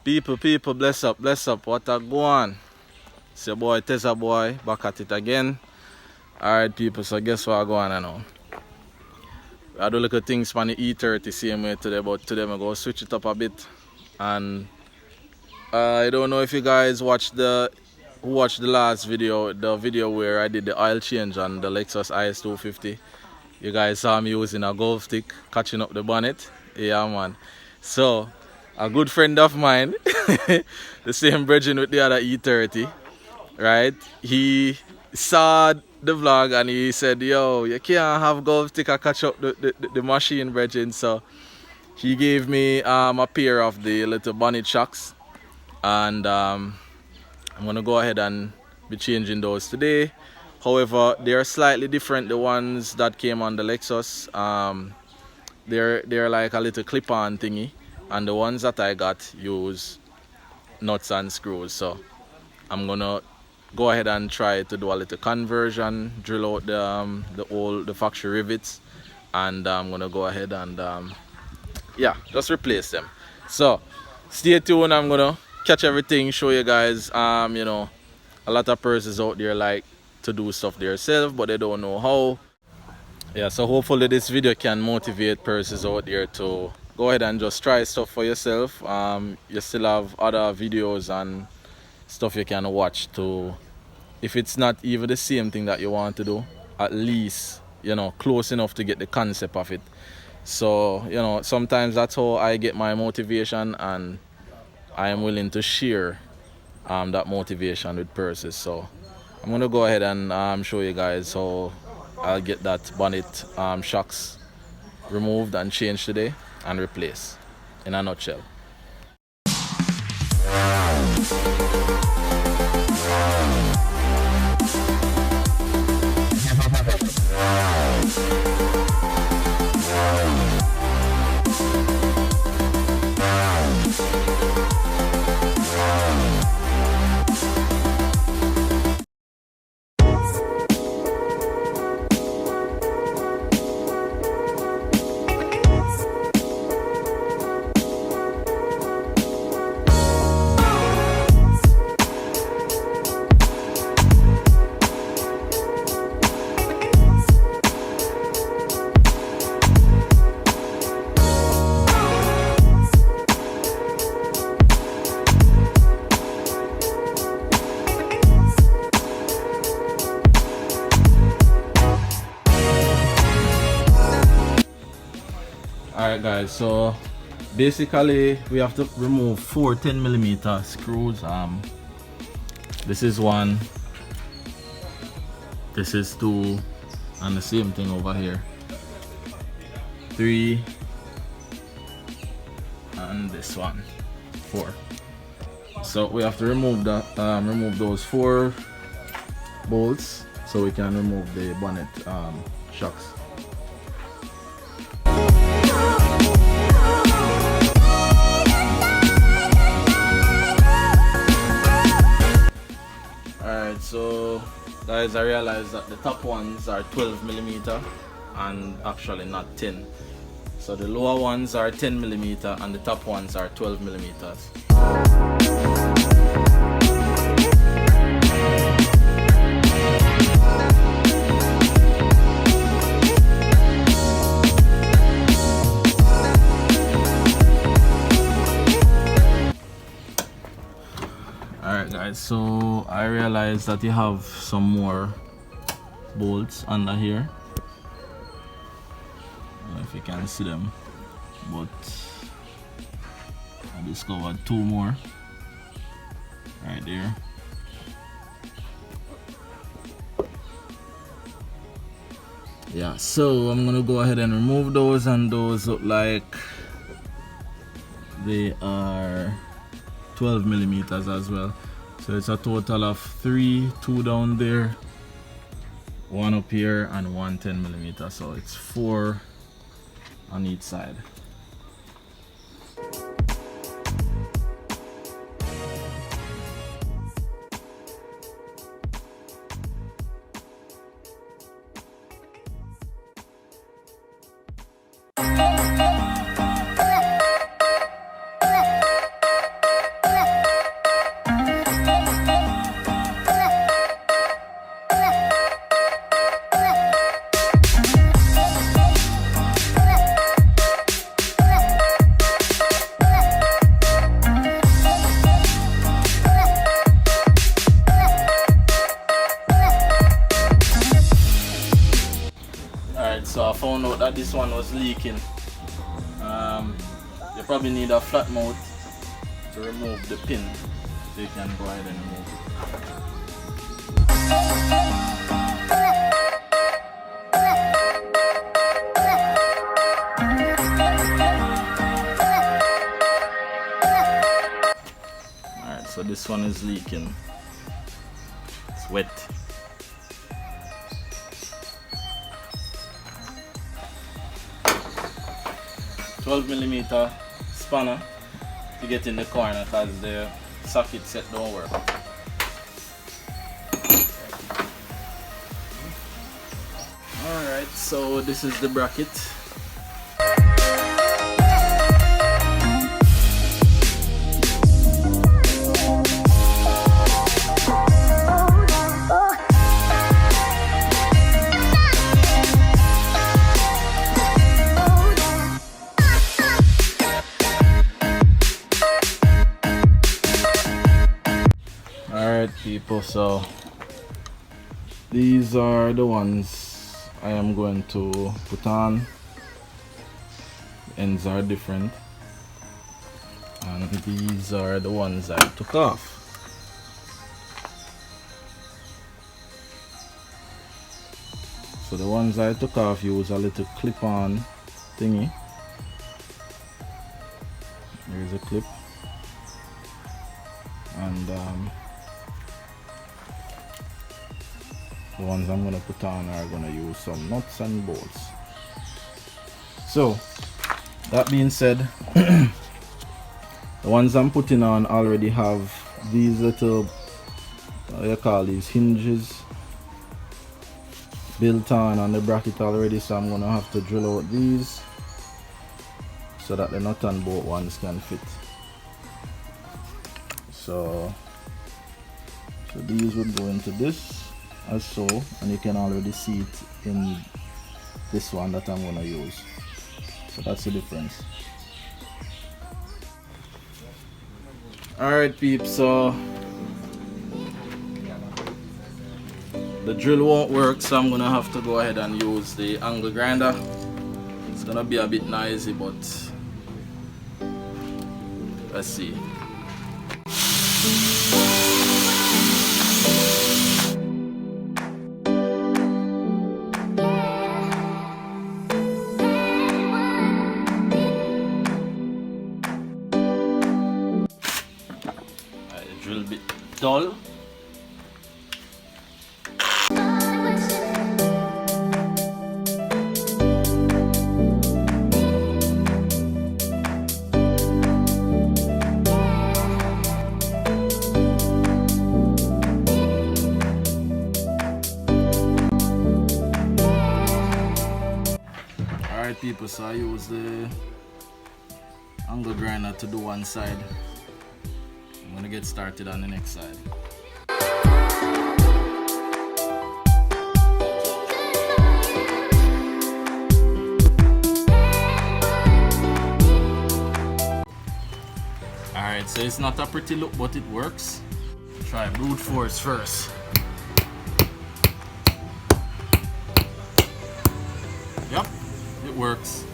People, bless up, what a go on? It's your boy Tessa boy, back at it again. Alright people, so guess what I go on now? I do look at things from the E30 same way today, but today I'm going to switch it up a bit. And I don't know if you guys watched the last video, the video where I did the oil change on the Lexus Is250. You guys saw me using a golf stick, catching up the bonnet. Yeah man. So a good friend of mine, the same brethren with the other E30, right? He saw the vlog and he said, yo, you can't have golf stick and catch up the machine, brethren. So he gave me a pair of the little bonnet shocks, and I'm gonna go ahead and be changing those today. However, they are slightly different, the ones that came on the Lexus. They're like a little clip-on thingy, and the ones that I got use nuts and screws. So I'm gonna go ahead and try to do a little conversion, drill out the factory rivets, and I'm gonna go ahead and yeah, just replace them. So stay tuned. I'm gonna catch everything, show you guys. You know, a lot of persons out there like to do stuff themselves, but they don't know how. Yeah, so hopefully this video can motivate persons out there to go ahead and just try stuff for yourself. You still have other videos and stuff you can watch to, if it's not even the same thing that you want to do, at least, you know, close enough to get the concept of it. So, you know, sometimes that's how I get my motivation, and I am willing to share that motivation with persons. So I'm gonna go ahead and show you guys how I'll get that bonnet shocks removed and changed today and replaced in a nutshell. Alright guys, so basically we have to remove 4 10mm screws. This is one, this is 2, and the same thing over here, 3, and this one, 4. So we have to remove that, remove those 4 bolts so we can remove the bonnet shocks. Alright, so guys, I realized that the top ones are 12mm and actually not 10. So the lower ones are 10mm and the top ones are 12mm. Alright guys, so I realized that you have some more bolts under here. I don't know if you can see them, but I discovered 2 more right there. Yeah, so I'm gonna go ahead and remove those, and those look like they are 12mm as well. So it's a total of 3, 2 down there, 1 up here, and 1 10mm. So it's 4 on each side. found out that this one was leaking. You probably need a flat mouth to remove the pin, so you can go ahead and remove it. Alright, so this one is leaking. It's wet. $12mm spanner to get in the corner because the socket set don't work. Alright, so this is the bracket. Alright people, so these are the ones I am going to put on. The ends are different, and these are the ones I took off. So the ones I took off use a little clip-on thingy. Here's a clip, and the ones I'm going to put on are going to use some nuts and bolts. So that being said, the ones I'm putting on already have these little, what do you call these, hinges built on the bracket already, so I'm going to have to drill out these so that the nut and bolt ones can fit. So these would go into this as so, and you can already see it in this one that I'm going to use. So that's the difference. Alright peeps, so the drill won't work, so I'm going to have to go ahead and use the angle grinder. It's going to be a bit noisy, but let's see. Drill bit dull. Alright people, so I use the angle grinder to do one side. I'm gonna get started on the next side. Alright, so it's not a pretty look, but it works. Try brute force first. Yep, it works.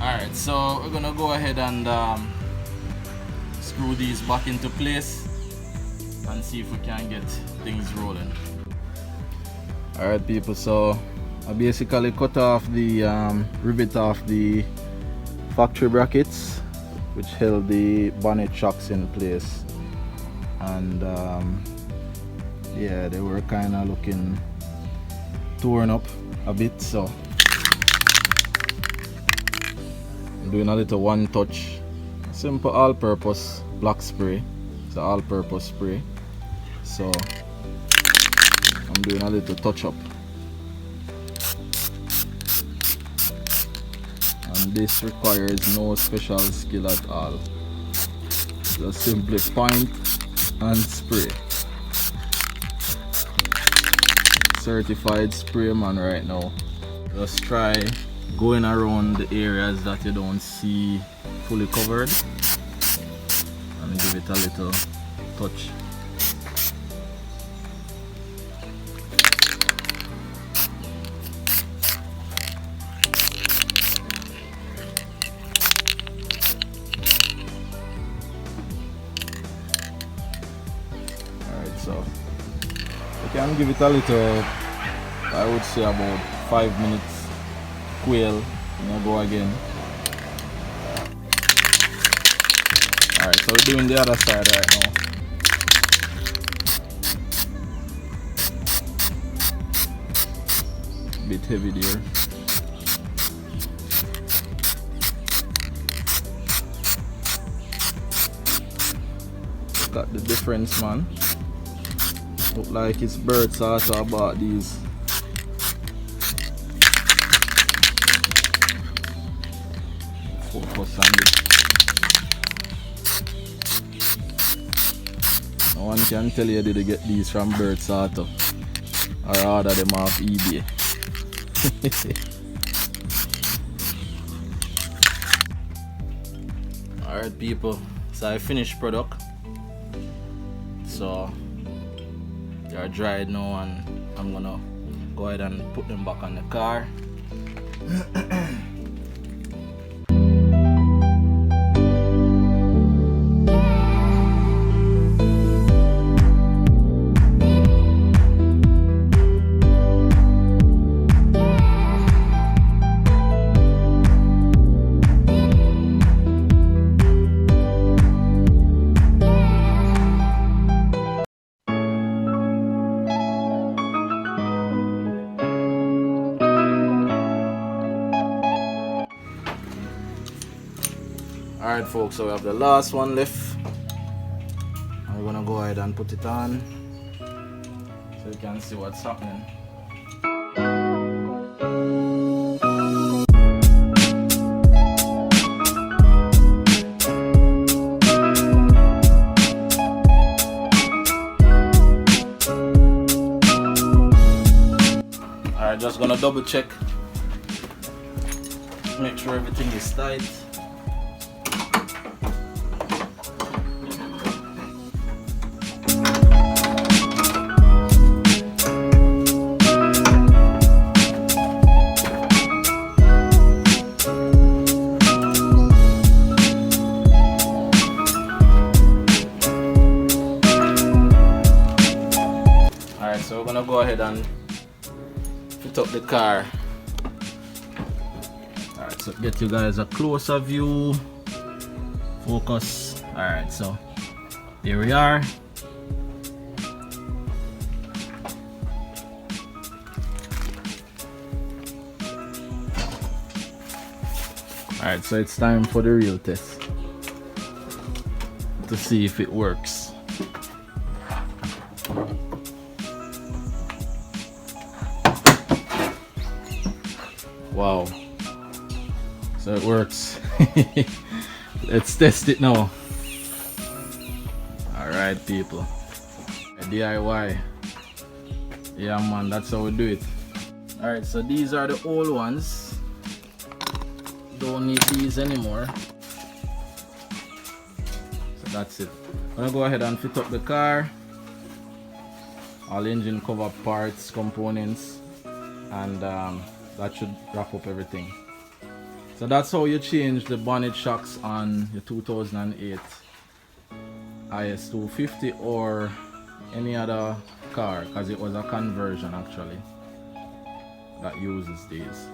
Alright, so we're gonna go ahead and screw these back into place and see if we can get things rolling. Alright people, so I basically cut off the rivet off the factory brackets which held the bonnet shocks in place, and yeah, they were kind of looking torn up a bit, so I'm doing a little one touch, simple all-purpose black spray. It's an all-purpose spray, so I'm doing a little touch up, and this requires no special skill at all. Just simply point and spray. Certified spray man right now. Just try going around the areas that you don't see fully covered and give it a little touch. and give it a little, I would say about 5 minutes quail, and I go again. Alright, so we're doing the other side right now. Bit heavy there. Look at the difference, man. Look like it's birds also about these. Focus on this. No one can tell you did get these from Birds Auto or order them off eBay. Alright people, so I finished product. So they're dried now and I'm gonna go ahead and put them back on the car. Alright folks, so we have the last one left. I'm gonna go ahead and put it on so you can see what's happening. Alright, just gonna double check, make sure everything is tight. So we're gonna go ahead and fit up the car. Alright, so get you guys a closer view. Focus. Alright, so here we are. Alright, so it's time for the real test to see if it works. Wow, so it works. Let's test it now. Alright people, DIY. Yeah man, that's how we do it. Alright, so these are the old ones. Don't need these anymore. So that's it. I'm gonna go ahead and fit up the car. All engine cover parts, components, and that should wrap up everything. So that's how you change the bonnet shocks on your 2008 Is250 or any other car, because it was a conversion actually that uses these.